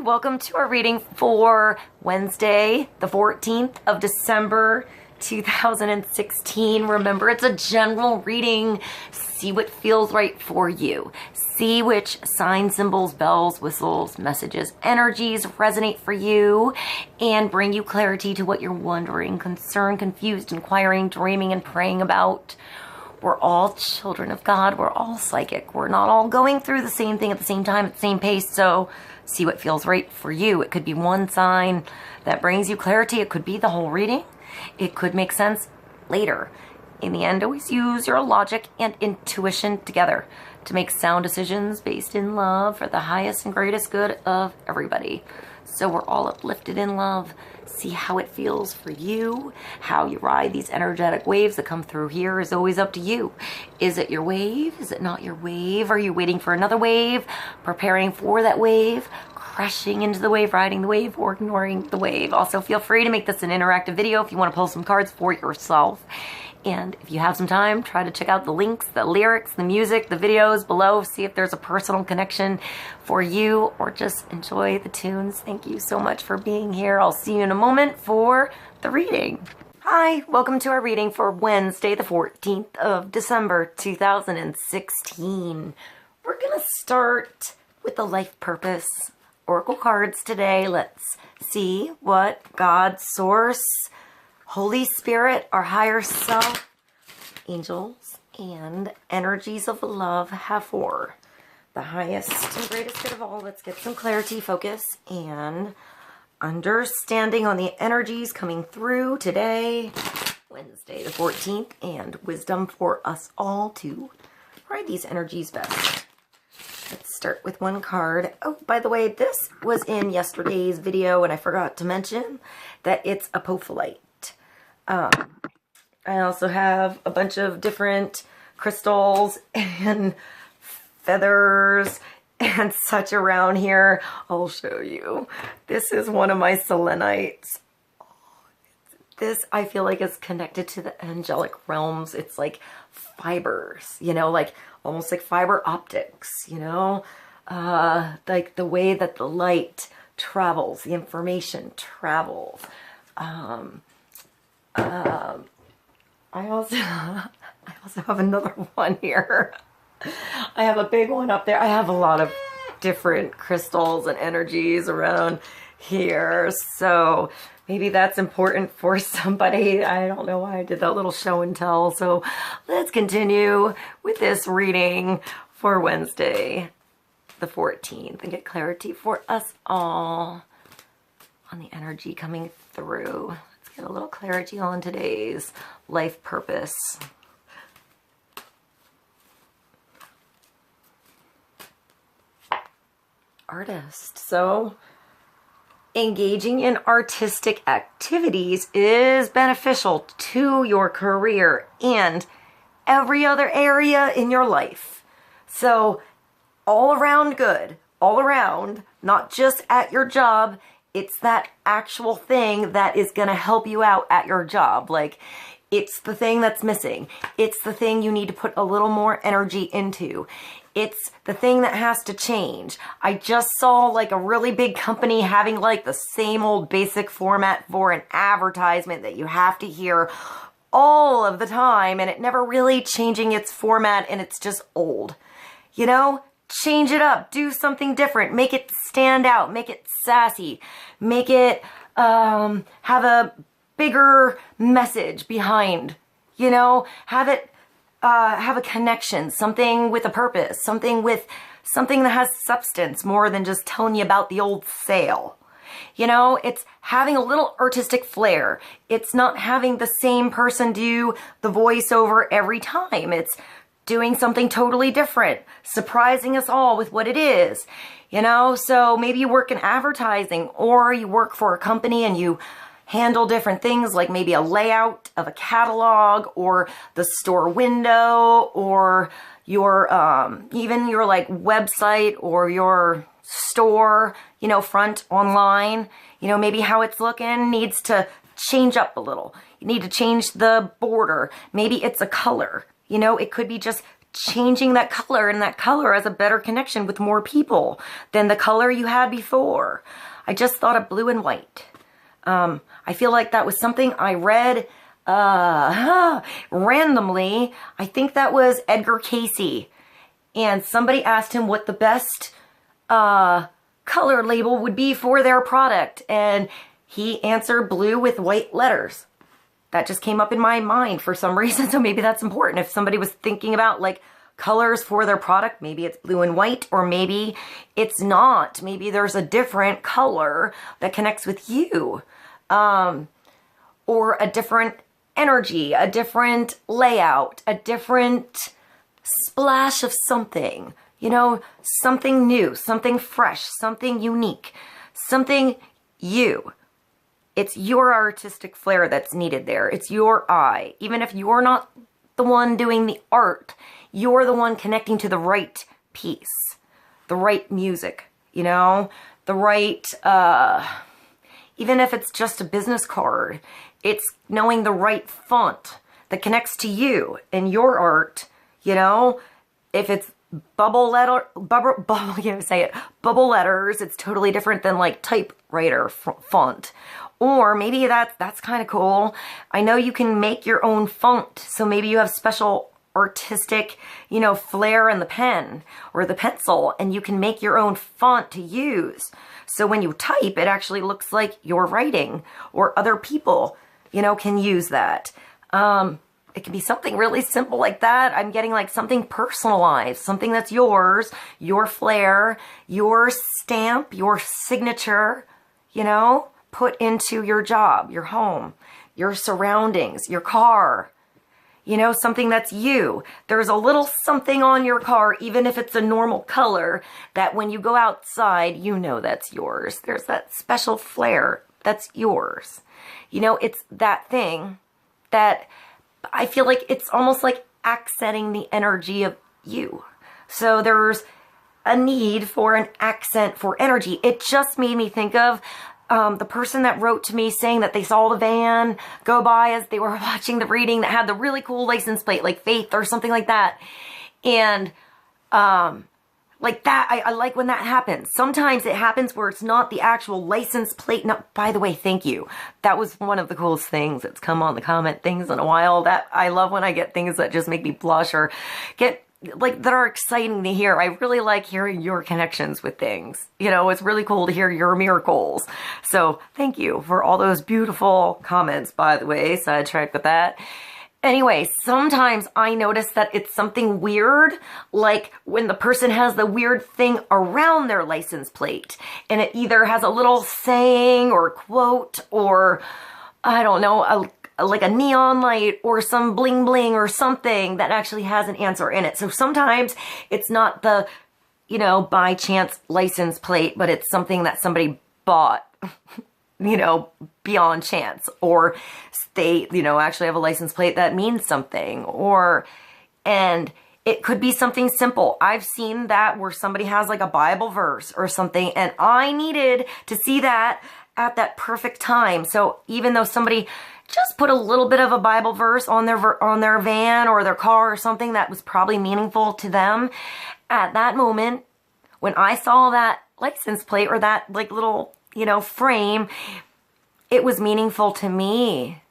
Welcome to our reading for Wednesday, the 14th of December, 2016. Remember, it's a general reading. See what feels right for you. See which signs, symbols, bells, whistles, messages, energies resonate for you and bring you clarity to what you're wondering, concerned, confused, inquiring, dreaming, and praying about. We're all children of God. We're all psychic. We're not all going through the same thing at the same time, at the same pace. So see what feels right for you. It could be one sign that brings you clarity. It could be the whole reading. It could make sense later. In the end, always use your logic and intuition together to make sound decisions based in love for the highest and greatest good of everybody. So we're all uplifted in love. See how it feels for you. How you ride these energetic waves that come through here is always up to you. Is it your wave? Is it not your wave? Are you waiting for another wave? Preparing for that wave? Crashing into the wave, riding the wave, or ignoring the wave? Also, feel free to make this an interactive video if you want to pull some cards for yourself. And if you have some time, try to check out the links, the lyrics, the music, the videos below. See if there's a personal connection for you, or just enjoy the tunes. Thank you so much for being here. I'll see you in a moment for the reading. Hi, welcome to our reading for Wednesday, the 14th of December, 2016. We're going to start with the life purpose oracle cards today. Let's see what God, Source, Holy Spirit, our higher self, angels, and energies of love have for the highest and greatest good of all. Let's get some clarity, focus, and understanding on the energies coming through today, Wednesday the 14th, and wisdom for us all to ride these energies best. Let's start with one card. Oh, by the way, this was in yesterday's video, and I forgot to mention that it's a apophyllite. I also have a bunch of different crystals and feathers and such around here. I'll show you. This is one of my selenites. This, I feel like, is connected to the angelic realms. It's like fibers, you know, like almost like fiber optics, you know, like the way that the light travels, the information travels. I also have another one here. I have a big one up there. I have a lot of different crystals and energies around here, so maybe that's important for somebody. I don't know why I did that little show and tell. So let's continue with this reading for Wednesday the 14th and get clarity for us all on the energy coming through. Get a little clarity on today's life purpose. Artist. So, engaging in artistic activities is beneficial to your career and every other area in your life. So, all around good, all around, not just at your job. It's that actual thing that is going to help you out at your job. Like, it's the thing that's missing. It's the thing you need to put a little more energy into. It's the thing that has to change. I just saw like a really big company having like the same old basic format for an advertisement that you have to hear all of the time, and it never really changing its format, and it's just old. You know? Change it up, do something different, make it stand out, make it sassy, make it have a bigger message behind, you know, have it have a connection, something with a purpose, something that has substance more than just telling you about the old sale. You know, it's having a little artistic flair. It's not having the same person do the voiceover every time. It's doing something totally different, surprising us all with what it is, you know? So maybe you work in advertising, or you work for a company and you handle different things, like maybe a layout of a catalog or the store window, or your even your like website or your store, you know, front online, you know, maybe how it's looking needs to change up a little. You need to change the border. Maybe it's a color. You know, it could be just changing that color, and that color has a better connection with more people than the color you had before. I just thought of blue and white. I feel like that was something I read randomly. I think that was Edgar Casey. And somebody asked him what the best color label would be for their product. And he answered blue with white letters. That just came up in my mind for some reason. So maybe that's important. If somebody was thinking about like colors for their product, maybe it's blue and white, or maybe it's not. Maybe there's a different color that connects with you. Or a different energy, a different layout, a different splash of something, you know, something new, something fresh, something unique, something you. It's your artistic flair that's needed there. It's your eye. Even if you're not the one doing the art, you're the one connecting to the right piece, the right music, you know, the right, even if it's just a business card, it's knowing the right font that connects to you and your art, you know. If it's bubble letters, it's totally different than like typewriter font. Or maybe that's kind of cool. I know you can make your own font, so maybe you have special artistic, you know, flair in the pen or the pencil, and you can make your own font to use. So when you type, it actually looks like you're writing, or other people, you know, can use that. It can be something really simple like that. I'm getting like something personalized, something that's yours, your flair, your stamp, your signature, you know, put into your job, your home, your surroundings, your car, you know, something that's you. There's a little something on your car, even if it's a normal color, that when you go outside, you know that's yours. There's that special flair that's yours. You know, it's that thing that I feel like it's almost like accenting the energy of you. So there's a need for an accent for energy. It just made me think of the person that wrote to me saying that they saw the van go by as they were watching the reading that had the really cool license plate, like Faith or something like that. And like that, I like when that happens. Sometimes it happens where it's not the actual license plate. No, by the way, thank you. That was one of the coolest things that's come on the comment things in a while. That I love when I get things that just make me blush or get like that are exciting to hear. I really like hearing your connections with things. You know, it's really cool to hear your miracles. So thank you for all those beautiful comments, by the way. Sidetrack with that. Anyway, sometimes I notice that it's something weird, like when the person has the weird thing around their license plate, and it either has a little saying or quote or, I don't know, like a neon light or some bling bling or something that actually has an answer in it. So sometimes it's not the, you know, by chance license plate, but it's something that somebody bought, you know, beyond chance, or they, you know, actually have a license plate that means something, or, and it could be something simple. I've seen that where somebody has like a Bible verse or something, and I needed to see that at that perfect time. So even though somebody just put a little bit of a Bible verse on their van or their car or something that was probably meaningful to them, at that moment, when I saw that license plate or that like little, you know, frame, it was meaningful to me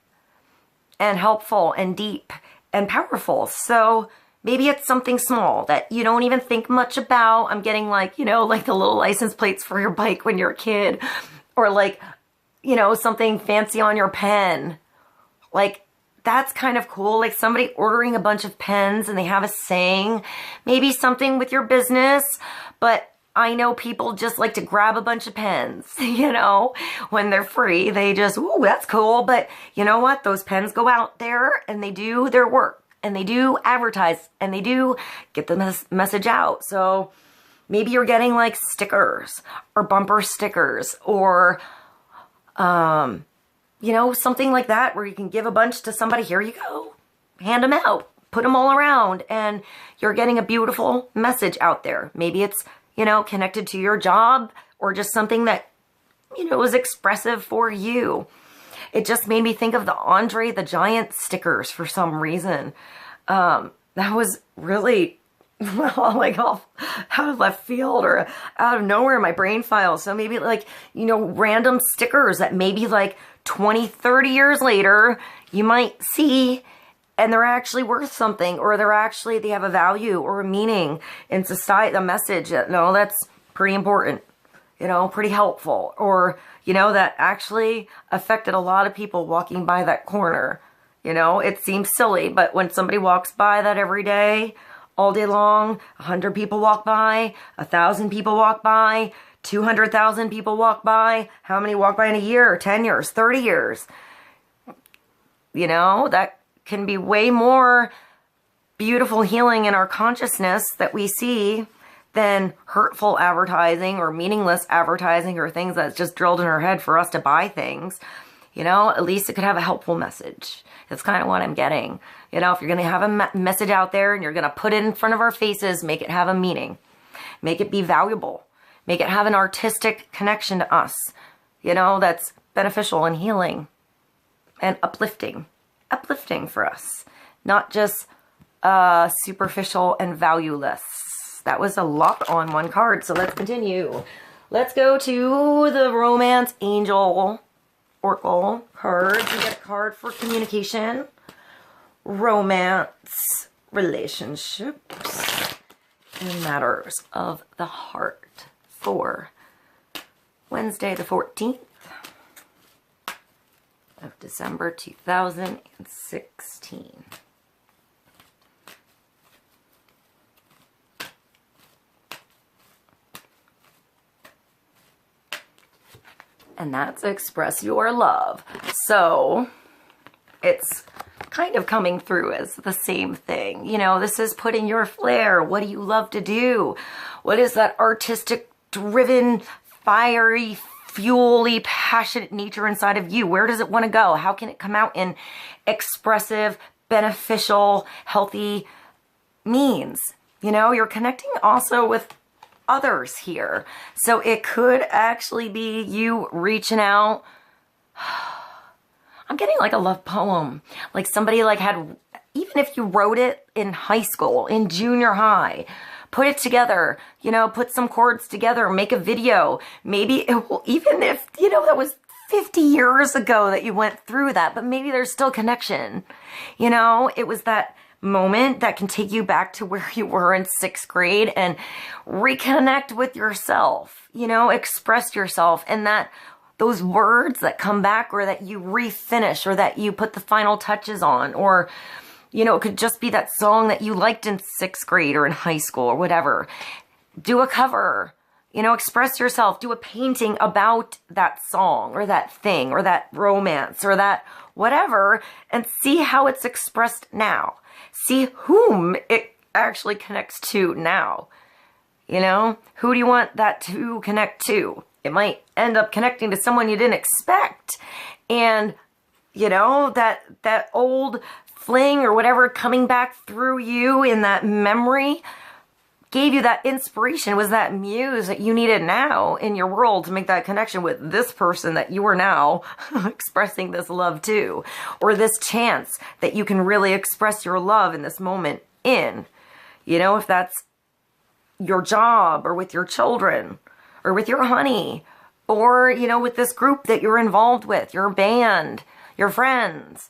and helpful and deep and powerful. So maybe it's something small that you don't even think much about. I'm getting like, you know, like the little license plates for your bike when you're a kid, or like, you know, something fancy on your pen. Like, that's kind of cool. Like somebody ordering a bunch of pens and they have a saying, maybe something with your business, but I know people just like to grab a bunch of pens, you know, when they're free. They just, ooh, that's cool. But you know what? Those pens go out there and they do their work, and they do advertise, and they do get the message out. So maybe you're getting like stickers or bumper stickers, or, you know, something like that where you can give a bunch to somebody. Here you go. Hand them out. Put them all around, and you're getting a beautiful message out there. Maybe it's, you know, connected to your job, or just something that, you know, is expressive for you. It just made me think of the Andre the Giant stickers for some reason. That that was really like off out of left field or out of nowhere in my brain file. So maybe like, you know, random stickers that maybe like 20, 30 years later you might see and they're actually worth something, or they have a value or a meaning in society, a message that, no, that's pretty important, you know, pretty helpful, or, you know, that actually affected a lot of people walking by that corner. You know, it seems silly, but when somebody walks by that every day, all day long, 100 people walk by, 1,000 people walk by, 200,000 people walk by, how many walk by in a year, 10 years, 30 years? You know, that can be way more beautiful healing in our consciousness that we see than hurtful advertising or meaningless advertising or things that's just drilled in our head for us to buy things. You know, at least it could have a helpful message. That's kind of what I'm getting. You know, if you're going to have a message out there and you're going to put it in front of our faces, make it have a meaning. Make it be valuable. Make it have an artistic connection to us. You know, that's beneficial and healing and uplifting. Uplifting for us. Not just superficial and valueless. That was a lot on one card, so let's continue. Let's go to the Romance Angel Oracle cards. We get a card for communication, romance, relationships, and matters of the heart for Wednesday the 14th of December 2016. And that's express your love. So it's kind of coming through as the same thing. You know, this is putting your flair. What do you love to do? What is that artistic, driven, fiery, fuel-y, passionate nature inside of you? Where does it want to go? How can it come out in expressive, beneficial, healthy means? You know, you're connecting also with others here. So it could actually be you reaching out. I'm getting like a love poem. Like somebody like had, even if you wrote it in high school, in junior high, put it together, you know, put some chords together, make a video. Maybe it will, even if, you know, that was 50 years ago that you went through that, but maybe there's still connection. You know, it was that moment that can take you back to where you were in 6th grade and reconnect with yourself, you know, express yourself, and that those words that come back, or that you refinish, or that you put the final touches on, or, you know, it could just be that song that you liked in 6th grade or in high school or whatever. Do a cover, you know, express yourself, do a painting about that song or that thing or that romance or that whatever, and see how it's expressed now. See whom it actually connects to now. You know, who do you want that to connect to? It might end up connecting to someone you didn't expect. And, you know, that old fling or whatever coming back through you in that memory gave you that inspiration, was that muse that you needed now in your world to make that connection with this person that you are now expressing this love to, or this chance that you can really express your love in this moment in. You know, if that's your job, or with your children, or with your honey, or, you know, with this group that you're involved with, your band, your friends.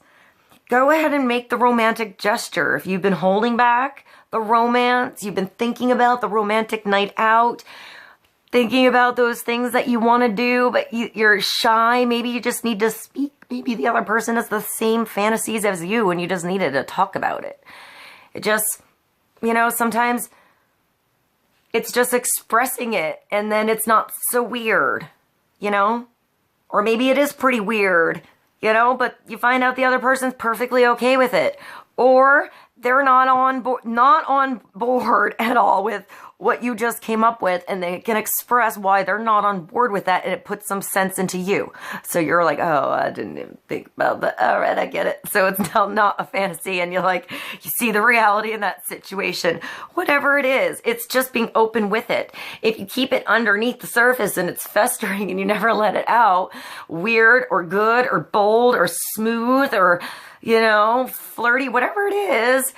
Go ahead and make the romantic gesture. If you've been holding back the romance, you've been thinking about the romantic night out, thinking about those things that you want to do, but you're shy, maybe you just need to speak. Maybe the other person has the same fantasies as you and you just needed to talk about it. It just, you know, sometimes it's just expressing it, and then it's not so weird, you know? Or maybe it is pretty weird, you know, but you find out the other person's perfectly okay with it. Or they're not on board at all with what you just came up with, and they can express why they're not on board with that, and it puts some sense into you. So you're like, oh, I didn't even think about that. All right, I get it. So it's now not a fantasy, and you're like, you see the reality in that situation. Whatever it is, it's just being open with it. If you keep it underneath the surface and it's festering and you never let it out, weird or good or bold or smooth or, you know, flirty, whatever it is,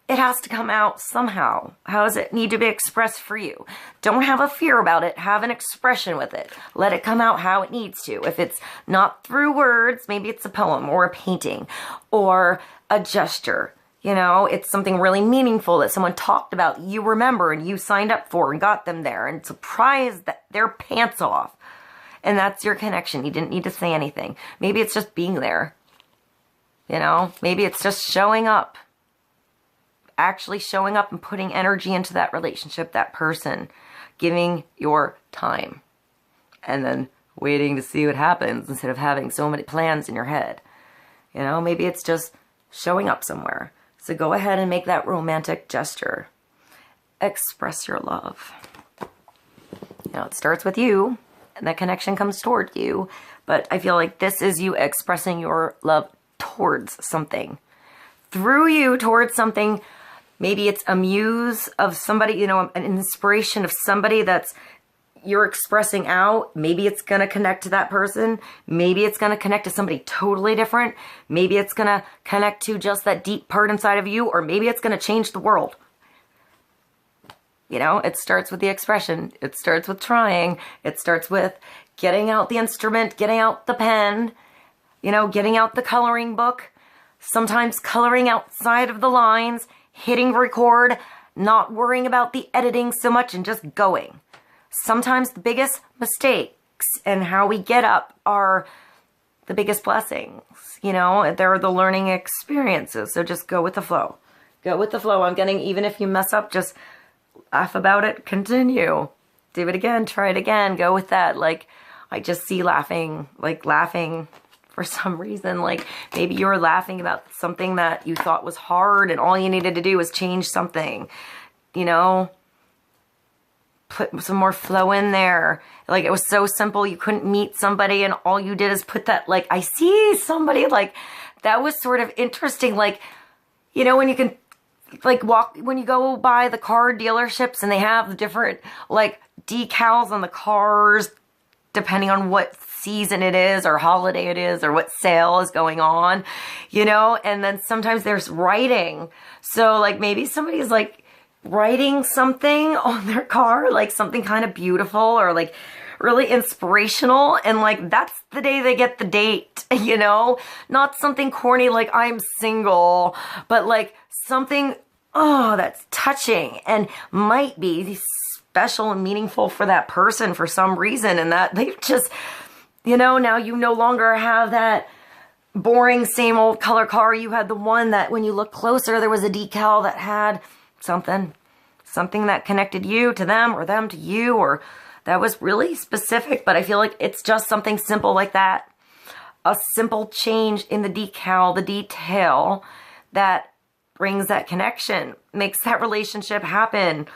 it has to come out somehow. How does it need to be expressed for you? Don't have a fear about it. Have an expression with it. Let it come out how it needs to. If it's not through words, maybe it's a poem or a painting or a gesture. You know, it's something really meaningful that someone talked about, you remember, and you signed up for and got them there and surprised that their pants off. And that's your connection. You didn't need to say anything. Maybe it's just being there. You know, maybe it's just showing up. Actually showing up and putting energy into that relationship, that person, giving your time, and then waiting to see what happens instead of having so many plans in your head. You know, maybe it's just showing up somewhere. So go ahead and make that romantic gesture. Express your love. You know, it starts with you, and that connection comes toward you. But I feel like this is you expressing your love towards something. Through you, towards something. Maybe it's a muse of somebody, you know, an inspiration of somebody that's you're expressing out. Maybe it's going to connect to that person. Maybe it's going to connect to somebody totally different. Maybe it's going to connect to just that deep part inside of you, or maybe it's going to change the world. You know, it starts with the expression. It starts with trying. It starts with getting out the instrument, getting out the pen, you know, getting out the coloring book, sometimes coloring outside of the lines, hitting record, not worrying about the editing so much and just going. Sometimes the biggest mistakes and how we get up are the biggest blessings. You know, they're the learning experiences. So just go with the flow. Go with the flow. I'm getting, even if you mess up, just laugh about it. Continue. Do it again. Try it again. Go with that. Like, I just see laughing, like laughing for some reason. Like maybe you were laughing about something that you thought was hard and all you needed to do was change something, you know, put some more flow in there. Like it was so simple. You couldn't meet somebody and all you did is put that, like, I see somebody, like that was sort of interesting. Like, you know, when you can like walk, when you go by the car dealerships and they have different like decals on the cars, depending on what season it is or holiday it is or what sale is going on, you know, and then sometimes there's writing. So like maybe somebody's like writing something on their car, like something kind of beautiful or like really inspirational. And like, that's the day they get the date, you know, not something corny like I'm single, but like something, oh, that's touching and might be special and meaningful for that person for some reason. And that they just, you know, now you no longer have that boring same old color car. You had the one that when you look closer, there was a decal that had something that connected you to them or them to you, or that was really specific. But I feel like it's just something simple like that. A simple change in the decal, the detail that brings that connection, makes that relationship happen.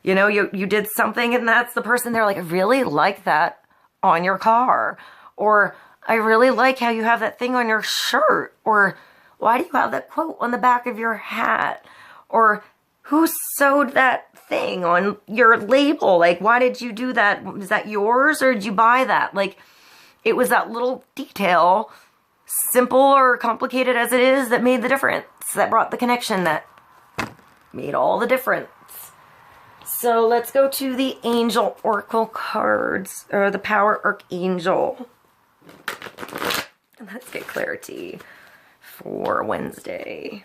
You know, you did something and that's the person, they're like, I really like that on your car. Or I really like how you have that thing on your shirt. Or why do you have that quote on the back of your hat? Or who sewed that thing on your label? Like, why did you do that? Is that yours or did you buy that? Like, it was that little detail, simple or complicated as it is, that made the difference, that brought the connection, that made all the difference. So let's go to the Angel Oracle cards, or the Power Archangel. And let's get clarity for Wednesday.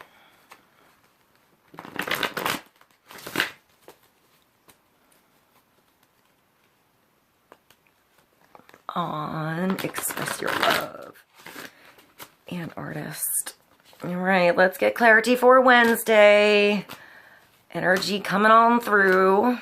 On Express Your Love and Artist. All right, let's get clarity for Wednesday. Energy coming on through.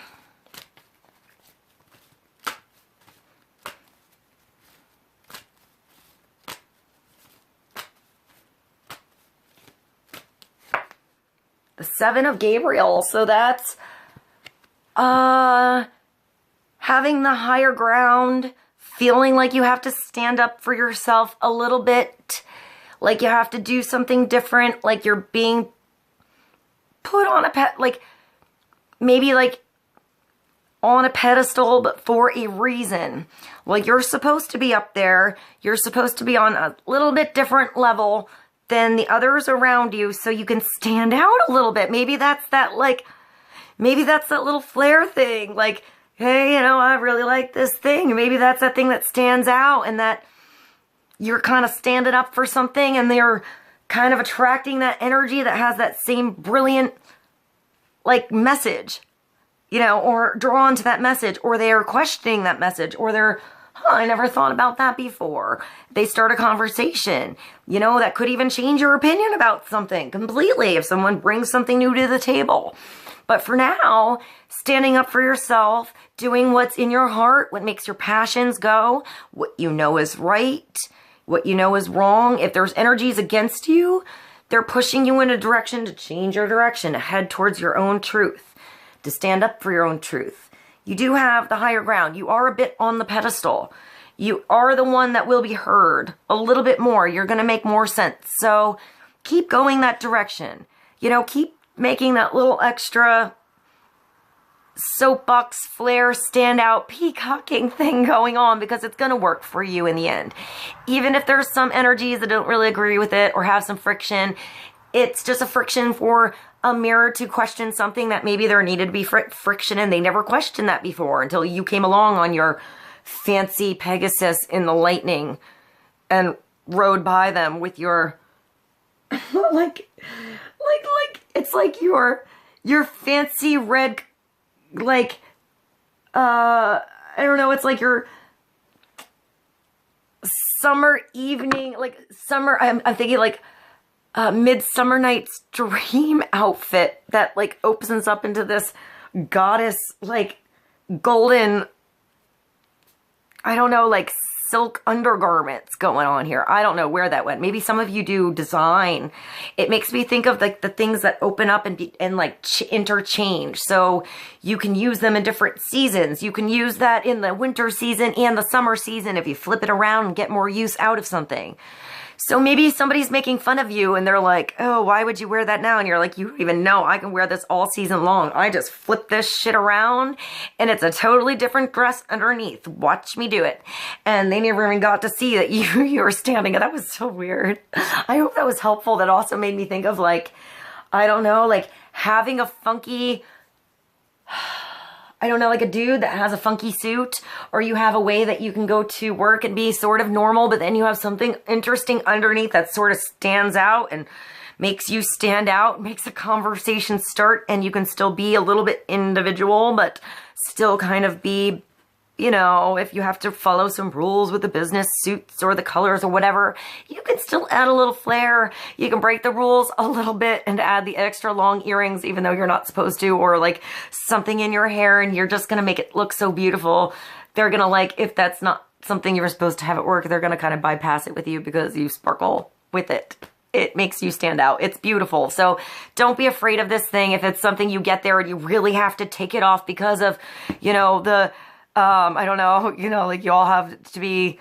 The Seven of Gabriel. So that's having the higher ground, feeling like you have to stand up for yourself a little bit, like you have to do something different, like you're being put on a like maybe like on a pedestal, but for a reason. Like you're supposed to be up there, you're supposed to be on a little bit different level than the others around you so you can stand out a little bit. Maybe that's that little flair thing. Like, hey, you know, I really like this thing. Maybe that's that thing that stands out and that you're kind of standing up for something and they're kind of attracting that energy that has that same brilliant, like, message, you know, or drawn to that message, or they're questioning that message, or they're, I never thought about that before. They start a conversation, you know, that could even change your opinion about something completely if someone brings something new to the table. But for now, standing up for yourself, doing what's in your heart, what makes your passions go, what you know is right, what you know is wrong. If there's energies against you, they're pushing you in a direction to change your direction, to head towards your own truth, to stand up for your own truth. You do have the higher ground. You are a bit on the pedestal. You are the one that will be heard a little bit more. You're going to make more sense. So keep going that direction. You know, keep making that little extra soapbox flare, standout, peacocking thing going on, because it's going to work for you in the end. Even if there's some energies that don't really agree with it or have some friction, it's just a friction for a mirror to question something that maybe there needed to be friction, and they never questioned that before until you came along on your fancy Pegasus in the lightning and rode by them with your it's like your fancy red, like, I don't know, it's like your summer evening, like summer, I'm thinking like Midsummer Night's Dream outfit that like opens up into this goddess, like golden, I don't know, like silk undergarments going on here. I don't know where that went. Maybe some of you do design. It makes me think of like the things that open up and like interchange. So you can use them in different seasons. You can use that in the winter season and the summer season if you flip it around and get more use out of something. So maybe somebody's making fun of you and they're like, oh, why would you wear that now? And you're like, you don't even know, I can wear this all season long. I just flip this shit around and it's a totally different dress underneath. Watch me do it. And they never even got to see that you were standing. That was so weird. I hope that was helpful. That also made me think of, like, I don't know, like having a funky, I don't know, like a dude that has a funky suit, or you have a way that you can go to work and be sort of normal, but then you have something interesting underneath that sort of stands out and makes you stand out, makes a conversation start, and you can still be a little bit individual, but still kind of be, you know, if you have to follow some rules with the business suits or the colors or whatever, you can still add a little flair. You can break the rules a little bit and add the extra long earrings, even though you're not supposed to, or like something in your hair, and you're just going to make it look so beautiful. They're going to, like, if that's not something you're supposed to have at work, they're going to kind of bypass it with you because you sparkle with it. It makes you stand out. It's beautiful. So don't be afraid of this thing. If it's something you get there and you really have to take it off because of, you know, the, I don't know, you know, like you all have to be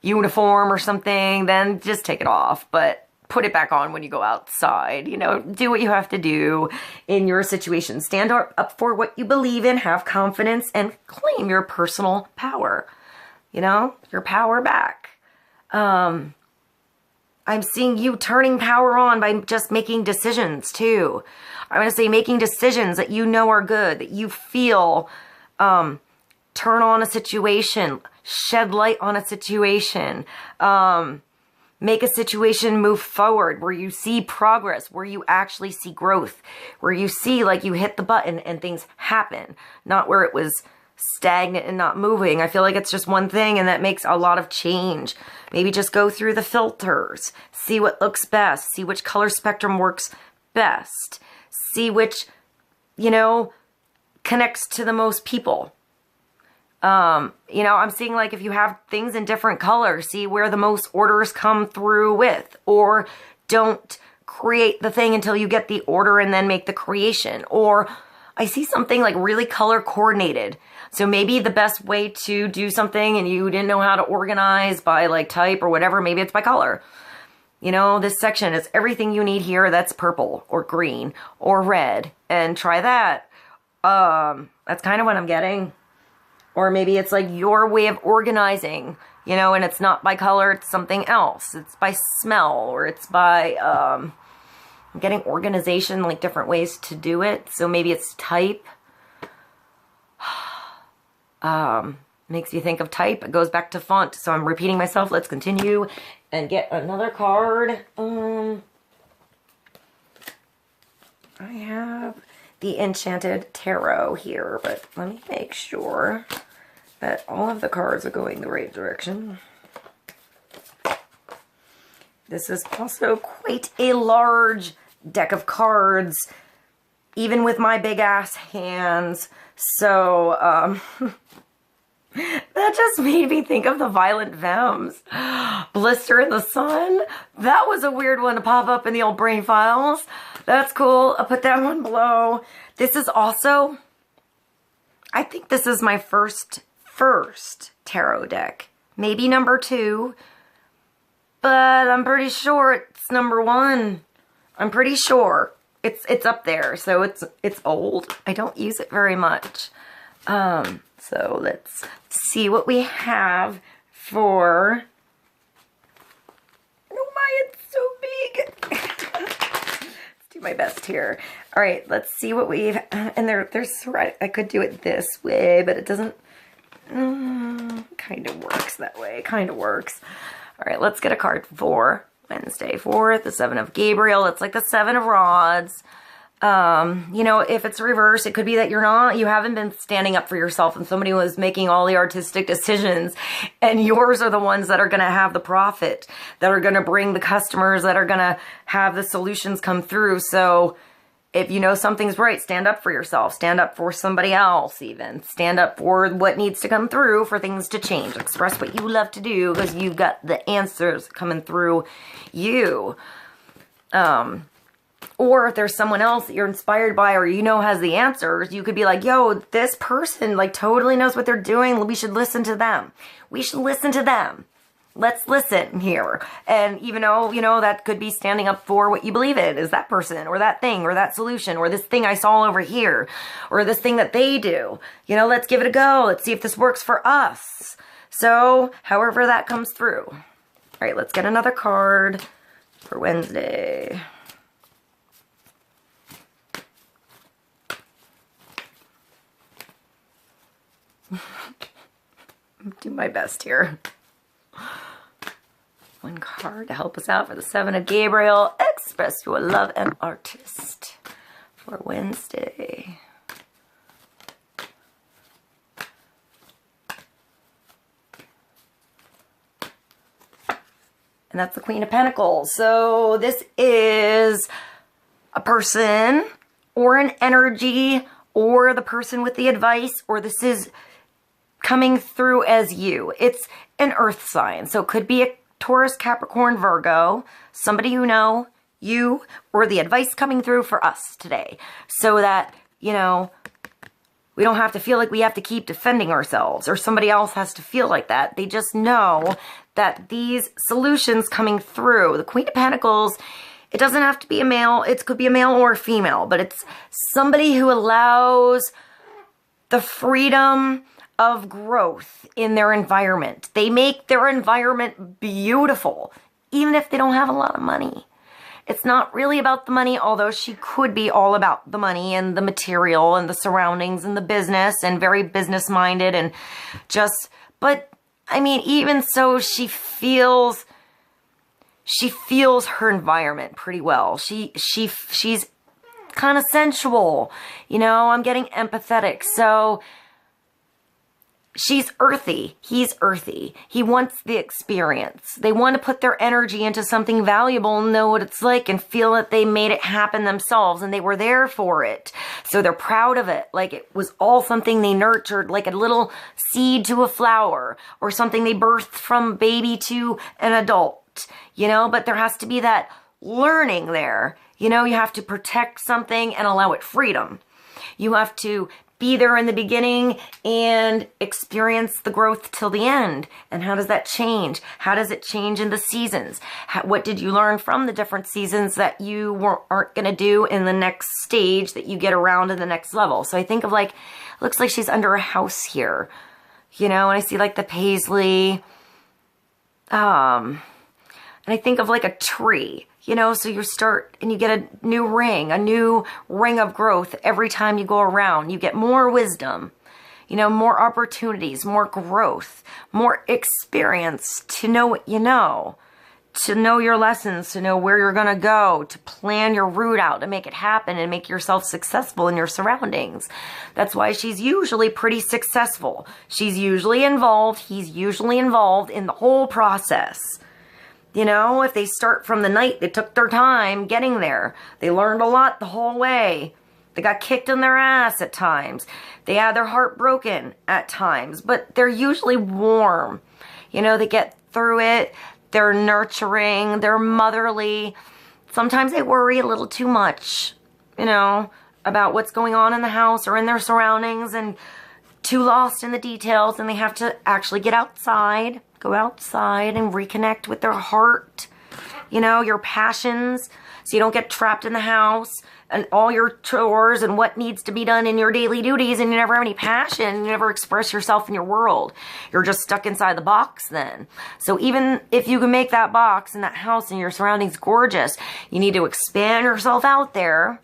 uniform or something, then just take it off, but put it back on when you go outside. You know, do what you have to do in your situation. Stand up for what you believe in, have confidence, and claim your personal power, you know, your power back. I'm seeing you turning power on by just making decisions too. I'm going to say making decisions that you know are good, that you feel, turn on a situation, shed light on a situation, make a situation move forward, where you see progress, where you actually see growth, where you see like you hit the button and things happen, not where it was stagnant and not moving. I feel like it's just one thing and that makes a lot of change. Maybe just go through the filters, see what looks best, see which color spectrum works best, see which, you know, connects to the most people. You know, I'm seeing like if you have things in different colors, see where the most orders come through with, or don't create the thing until you get the order and then make the creation. Or I see something like really color coordinated. So maybe the best way to do something and you didn't know how to organize by like type or whatever, maybe it's by color. You know, this section is everything you need here that's purple or green or red, and try that. That's kind of what I'm getting. Or maybe it's like your way of organizing you know, and it's not by color, it's something else. It's by smell, or it's by, I'm getting organization, like different ways to do it. So maybe it's type. Makes you think of type. It goes back to font. So I'm repeating myself. Let's continue and get another card. I have the Enchanted Tarot here, but let me make sure that all of the cards are going the right direction. This is also quite a large deck of cards, even with my big ass hands. So, that just made me think of the Violent Femmes. Blister in the Sun. That was a weird one to pop up in the old brain files. That's cool. I'll put that one below. This is also, I think this is my first tarot deck. Maybe number 2. But I'm pretty sure it's number 1. I'm pretty sure. It's up there. So it's old. I don't use it very much. So let's see what we have for, oh my, it's so big. Let's do my best here. All right, let's see what we've, and there's, I could do it this way, but it doesn't, kind of works that way, kind of works. All right, let's get a card for Wednesday, for the 7 of Gabriel. It's like the 7 of Rods. You know, if it's reversed, it could be that you haven't been standing up for yourself and somebody was making all the artistic decisions, and yours are the ones that are going to have the profit, that are going to bring the customers, that are going to have the solutions come through. So if you know something's right, stand up for yourself, stand up for somebody else, even stand up for what needs to come through for things to change. Express what you love to do because you've got the answers coming through you. Or if there's someone else that you're inspired by, or you know has the answers, you could be like, yo, this person like totally knows what they're doing. We should listen to them. We should listen to them. Let's listen here. And even though, you know, that could be standing up for what you believe in, is that person or that thing or that solution or this thing I saw over here or this thing that they do. You know, let's give it a go. Let's see if this works for us. So however that comes through. All right, let's get another card for Wednesday. Do my best here. One card to help us out for the 7 of Gabriel. Express your love and artist for Wednesday. And that's the Queen of Pentacles. So this is a person or an energy or the person with the advice, or this is coming through as you. It's an earth sign. So it could be a Taurus, Capricorn, Virgo, somebody you know, you, or the advice coming through for us today. So that, you know, we don't have to feel like we have to keep defending ourselves or somebody else has to feel like that. They just know that these solutions coming through, the Queen of Pentacles, it doesn't have to be a male. It could be a male or a female, but it's somebody who allows the freedom of growth in their environment. They make their environment beautiful, even if they don't have a lot of money. It's not really about the money, although she could be all about the money and the material and the surroundings and the business and very business-minded and just, but I mean, even so, she feels her environment pretty well. She's kind of sensual, you know, I'm getting empathetic. So she's earthy. He's earthy. He wants the experience. They want to put their energy into something valuable and know what it's like and feel that they made it happen themselves and they were there for it. So they're proud of it. Like it was all something they nurtured, like a little seed to a flower or something they birthed from baby to an adult, you know, but there has to be that learning there. You know, you have to protect something and allow it freedom. You have to be there in the beginning and experience the growth till the end. And how does that change? How does it change in the seasons? What did you learn from the different seasons that you aren't going to do in the next stage that you get around in the next level? So I think of like, looks like she's under a house here, you know, and I see like the paisley and I think of like a tree, you know, so you start and you get a new ring of growth every time you go around. You get more wisdom, you know, more opportunities, more growth, more experience to know what you know, to know your lessons, to know where you're going to go, to plan your route out, to make it happen and make yourself successful in your surroundings. That's why she's usually pretty successful. She's usually involved. He's usually involved in the whole process. You know, if they start from the night, they took their time getting there. They learned a lot the whole way. They got kicked in their ass at times. They had their heart broken at times, but they're usually warm. You know, they get through it. They're nurturing. They're motherly. Sometimes they worry a little too much, you know, about what's going on in the house or in their surroundings and too lost in the details, and they have to actually get outside. Go outside and reconnect with their heart, you know, your passions, so you don't get trapped in the house and all your chores and what needs to be done in your daily duties, and you never have any passion, you never express yourself in your world. You're just stuck inside the box then. So even if you can make that box and that house and your surroundings gorgeous, you need to expand yourself out there,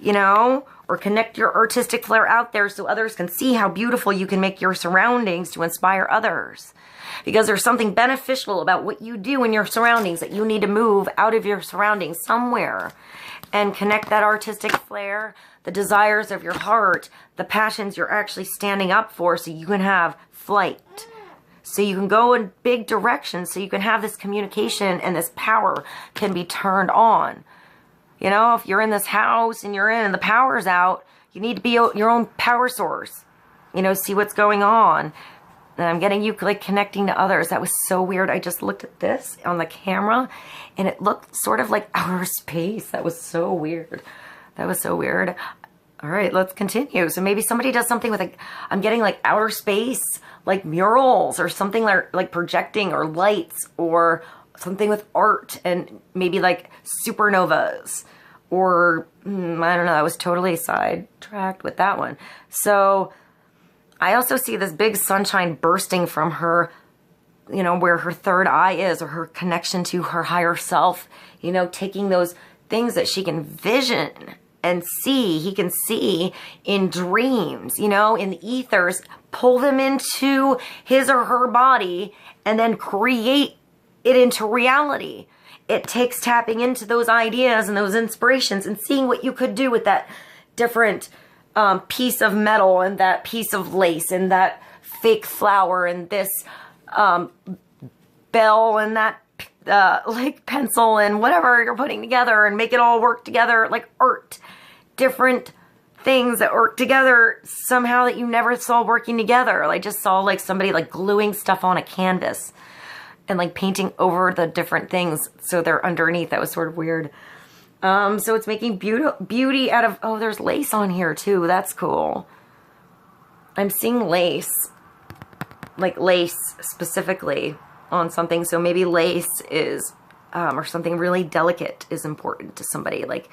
you know, or connect your artistic flair out there so others can see how beautiful you can make your surroundings to inspire others. Because there's something beneficial about what you do in your surroundings that you need to move out of your surroundings somewhere and connect that artistic flair, the desires of your heart, the passions you're actually standing up for, so you can have flight. So you can go in big directions, so you can have this communication and this power can be turned on. You know, if you're in this house and you're in and the power's out, you need to be your own power source. You know, see what's going on. And I'm getting you like connecting to others. That was so weird. I just looked at this on the camera and it looked sort of like outer space. That was so weird. That was so weird. All right, let's continue. So maybe somebody does something with like, I'm getting like outer space, like murals or something like projecting or lights or something with art and maybe like supernovas or I don't know. I was totally sidetracked with that one. So I also see this big sunshine bursting from her, you know, where her third eye is, or her connection to her higher self, you know, taking those things that she can vision and see, he can see in dreams, you know, in the ethers, pull them into his or her body and then create it into reality. It takes tapping into those ideas and those inspirations and seeing what you could do with that different piece of metal and that piece of lace and that fake flower and this bell and that like pencil and whatever you're putting together and make it all work together like art. Different things that work together somehow that you never saw working together. I just saw like somebody like gluing stuff on a canvas and like painting over the different things so they're underneath. That was sort of weird. So it's making beauty out of, oh, there's lace on here too. That's cool. I'm seeing lace, like lace specifically on something. So maybe lace is, or something really delicate is important to somebody, like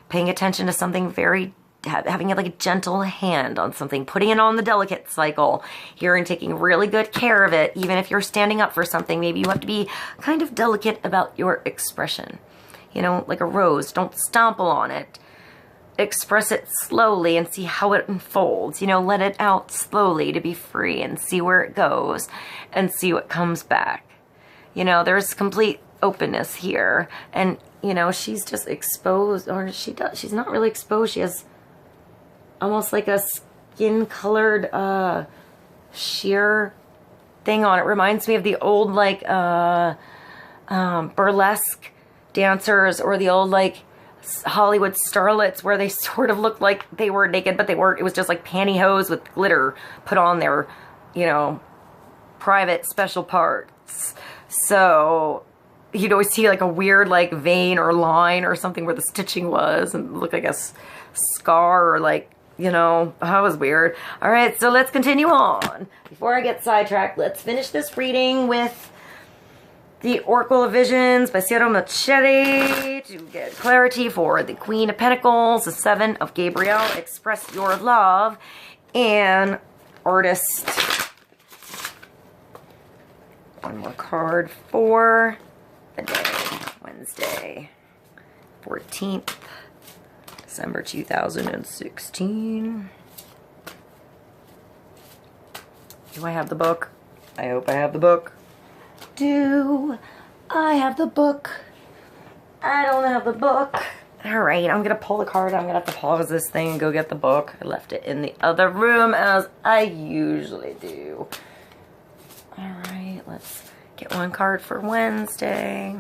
paying attention to something very, having like a gentle hand on something, putting it on the delicate cycle here and taking really good care of it. Even if you're standing up for something, maybe you have to be kind of delicate about your expression. You know, like a rose, don't stomple on it. Express it slowly and see how it unfolds. You know, let it out slowly to be free and see where it goes and see what comes back. You know, there's complete openness here. And, you know, she's just exposed, or she's not really exposed. She has almost like a skin-colored sheer thing on it. Reminds me of the old, like, burlesque dancers or the old like Hollywood starlets where they sort of looked like they were naked but they weren't. It was just like pantyhose with glitter put on their, you know, private special parts. So you'd always see like a weird like vein or line or something where the stitching was and looked like a scar or like, you know, that was weird. All right, so let's continue on. Before I get sidetracked, let's finish this reading with the Oracle of Visions by Sierra Machete to get clarity for the Queen of Pentacles, the Seven of Gabriel, express your love, and Artist. One more card for the day, Wednesday, 14th, December 2016. Do I have the book? I hope I have the book. Do I have the book? I don't have the book. Alright, I'm gonna pull the card. I'm gonna have to pause this thing and go get the book. I left it in the other room as I usually do. Alright, let's get one card for Wednesday.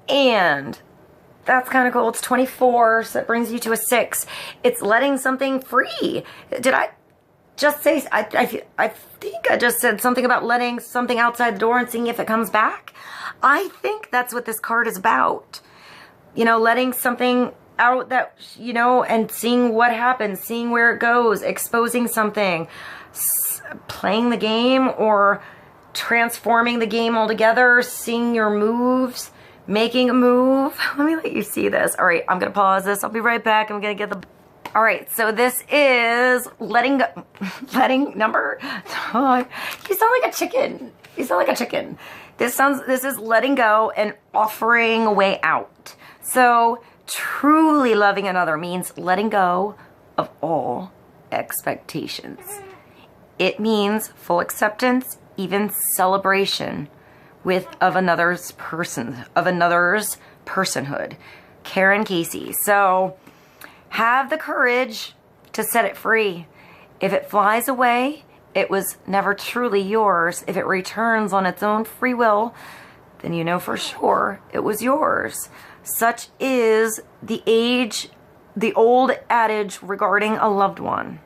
And that's kind of cool. It's 24, so that brings you to a 6. It's letting something free. Did I just say, I think I just said something about letting something outside the door and seeing if it comes back. I think that's what this card is about. You know, letting something out that, you know, and seeing what happens, seeing where it goes, exposing something, playing the game or transforming the game altogether, seeing your moves, making a move. Let me let you see this. All right, I'm going to pause this. I'll be right back. I'm going to get the... All right, so this is letting go, letting number. Oh, you sound like a chicken. You sound like a chicken. This is letting go and offering a way out. So truly loving another means letting go of all expectations. It means full acceptance, even celebration of another's personhood. Karen Casey. So have the courage to set it free. If it flies away, it was never truly yours. If it returns on its own free will, then you know for sure it was yours. Such is the old adage regarding a loved one.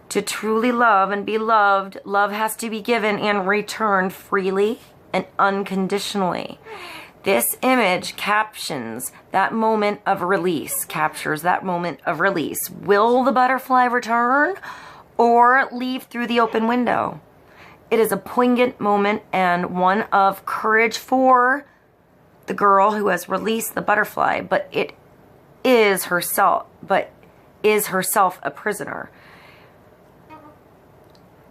To truly love and be loved, love has to be given and returned freely and unconditionally. This image captures that moment of release. Will the butterfly return or leave through the open window? It is a poignant moment and one of courage for the girl who has released the butterfly, but is herself a prisoner.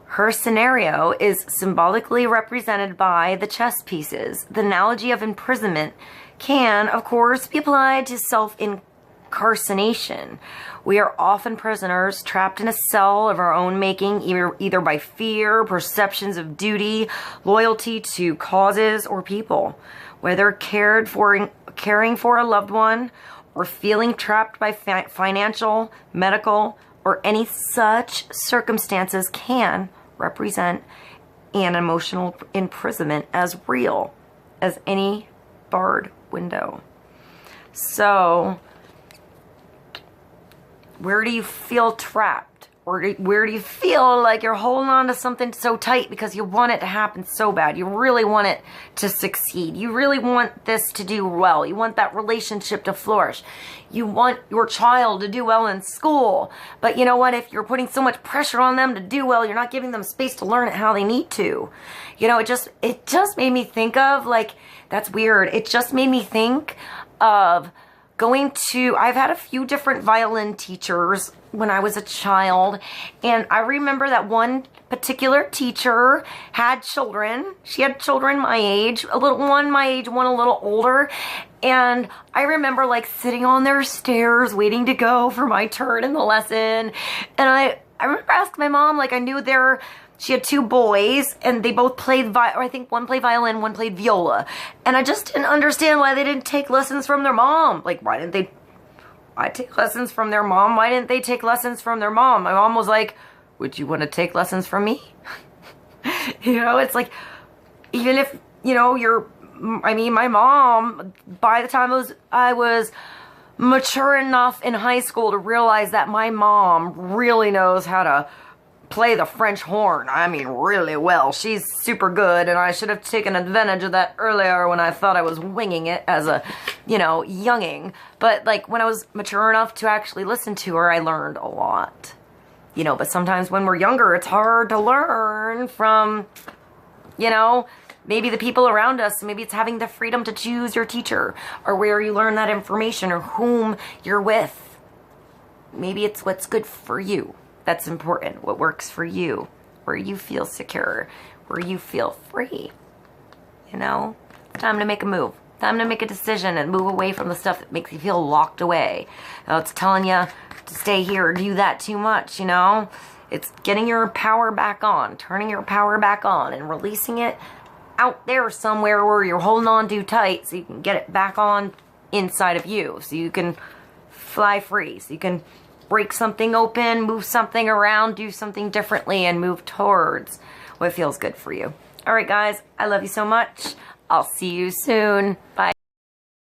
Her scenario is symbolically represented by the chess pieces. The analogy of imprisonment can, of course, be applied to self-incarceration. We are often prisoners trapped in a cell of our own making, either by fear, perceptions of duty, loyalty to causes or people. Whether caring for a loved one or feeling trapped by financial, medical, or any such circumstances can represent an emotional imprisonment as real as any barred window. So, where do you feel trapped? Or where do you feel like you're holding on to something so tight because you want it to happen so bad? You really want it to succeed. You really want this to do well. You want that relationship to flourish. You want your child to do well in school. But you know what? If you're putting so much pressure on them to do well, you're not giving them space to learn it how they need to. You know, it just made me think of, like, that's weird. It just made me think of I've had a few different violin teachers when I was a child, and I remember that one particular teacher had children. She had children my age, one my age, one a little older, and I remember like sitting on their stairs waiting to go for my turn in the lesson, and I remember asking my mom, like, I knew she had two boys, and they both played, I think one played violin, one played viola. And I just didn't understand why they didn't take lessons from their mom. Like, why didn't they take lessons from their mom? Why didn't they take lessons from their mom? My mom was like, would you want to take lessons from me? You know, it's like, even if, you know, my mom, by the time I was mature enough in high school to realize that my mom really knows how to play the French horn. I mean, really well. She's super good, and I should have taken advantage of that earlier when I thought I was winging it as a, you know, younging. But, like, when I was mature enough to actually listen to her, I learned a lot. You know, but sometimes when we're younger, it's hard to learn from, you know, maybe the people around us. Maybe it's having the freedom to choose your teacher, or where you learn that information, or whom you're with. Maybe it's what's good for you. That's important. What works for you, where you feel secure, where you feel free. You know, time to make a move. Time to make a decision and move away from the stuff that makes you feel locked away. It's telling you to stay here or do that too much, you know? It's getting your power back on, turning your power back on and releasing it out there somewhere where you're holding on too tight so you can get it back on inside of you. So you can fly free. So you can break something open, move something around, do something differently and move towards what feels good for you. All right, guys, I love you so much. I'll see you soon. Bye.